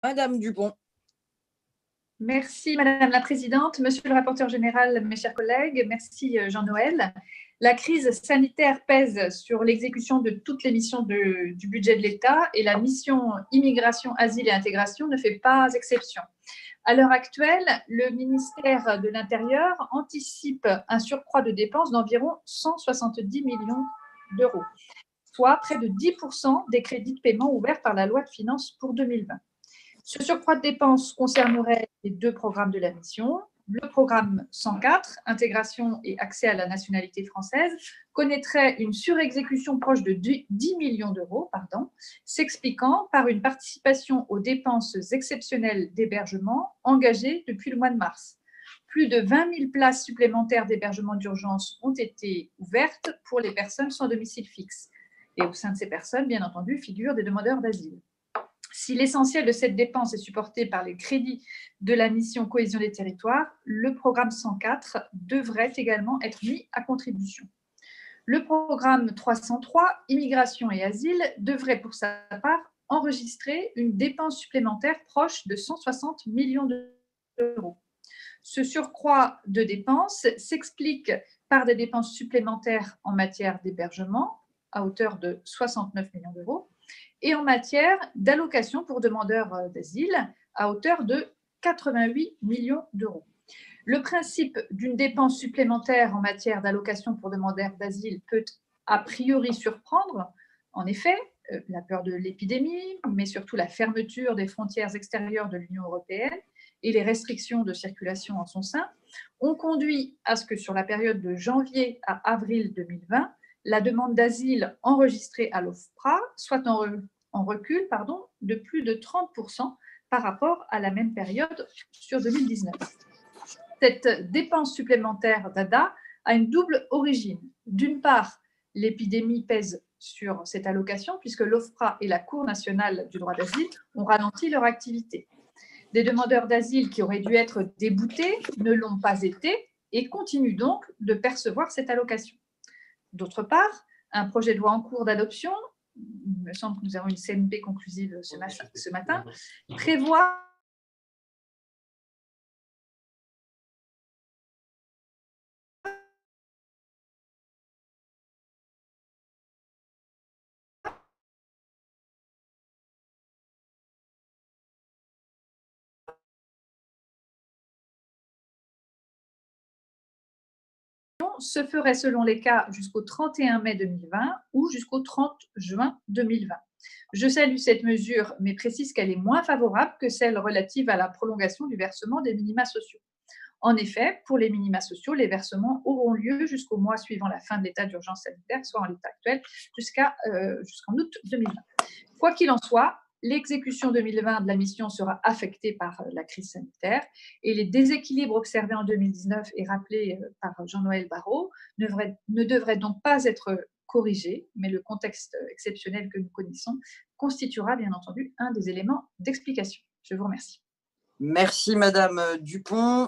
Madame Dupont. Merci Madame la Présidente, Monsieur le rapporteur général, mes chers collègues, merci Jean-Noël. La crise sanitaire pèse sur l'exécution de toutes les missions du budget de l'État et la mission Immigration, Asile et Intégration ne fait pas exception. À l'heure actuelle, le ministère de l'Intérieur anticipe un surcroît de dépenses d'environ 170 millions d'euros, soit près de 10% des crédits de paiement ouverts par la loi de finances pour 2020. Ce surcroît de dépenses concernerait les deux programmes de la mission. Le programme 104, Intégration et accès à la nationalité française, connaîtrait une surexécution proche de 10 millions d'euros, s'expliquant par une participation aux dépenses exceptionnelles d'hébergement engagées depuis le mois de mars. Plus de 20 000 places supplémentaires d'hébergement d'urgence ont été ouvertes pour les personnes sans domicile fixe. Et au sein de ces personnes, bien entendu, figurent des demandeurs d'asile. Si l'essentiel de cette dépense est supporté par les crédits de la mission Cohésion des territoires, le programme 104 devrait également être mis à contribution. Le programme 303, Immigration et Asile, devrait pour sa part enregistrer une dépense supplémentaire proche de 160 millions d'euros. Ce surcroît de dépenses s'explique par des dépenses supplémentaires en matière d'hébergement à hauteur de 69 millions d'euros, et en matière d'allocation pour demandeurs d'asile à hauteur de 88 millions d'euros. Le principe d'une dépense supplémentaire en matière d'allocation pour demandeurs d'asile peut a priori surprendre. En effet, la peur de l'épidémie, mais surtout la fermeture des frontières extérieures de l'Union européenne et les restrictions de circulation en son sein ont conduit à ce que sur la période de janvier à avril 2020, la demande d'asile enregistrée à l'OFPRA soit en recul de plus de 30% par rapport à la même période sur 2019. Cette dépense supplémentaire d'ADA a une double origine. D'une part, l'épidémie pèse sur cette allocation puisque l'OFPRA et la Cour nationale du droit d'asile ont ralenti leur activité. Des demandeurs d'asile qui auraient dû être déboutés ne l'ont pas été et continuent donc de percevoir cette allocation. D'autre part, un projet de loi en cours d'adoption, il me semble que nous avons une CMP conclusive ce matin, prévoit se ferait selon les cas jusqu'au 31 mai 2020 ou jusqu'au 30 juin 2020. Je salue cette mesure, mais précise qu'elle est moins favorable que celle relative à la prolongation du versement des minima sociaux. En effet, pour les minima sociaux, les versements auront lieu jusqu'au mois suivant la fin de l'état d'urgence sanitaire, soit en l'état actuel, jusqu'en août 2020. Quoi qu'il en soit, l'exécution 2020 de la mission sera affectée par la crise sanitaire et les déséquilibres observés en 2019 et rappelés par Jean-Noël Barrot ne devraient donc pas être corrigés, mais le contexte exceptionnel que nous connaissons constituera bien entendu un des éléments d'explication. Je vous remercie. Merci Madame Dupont.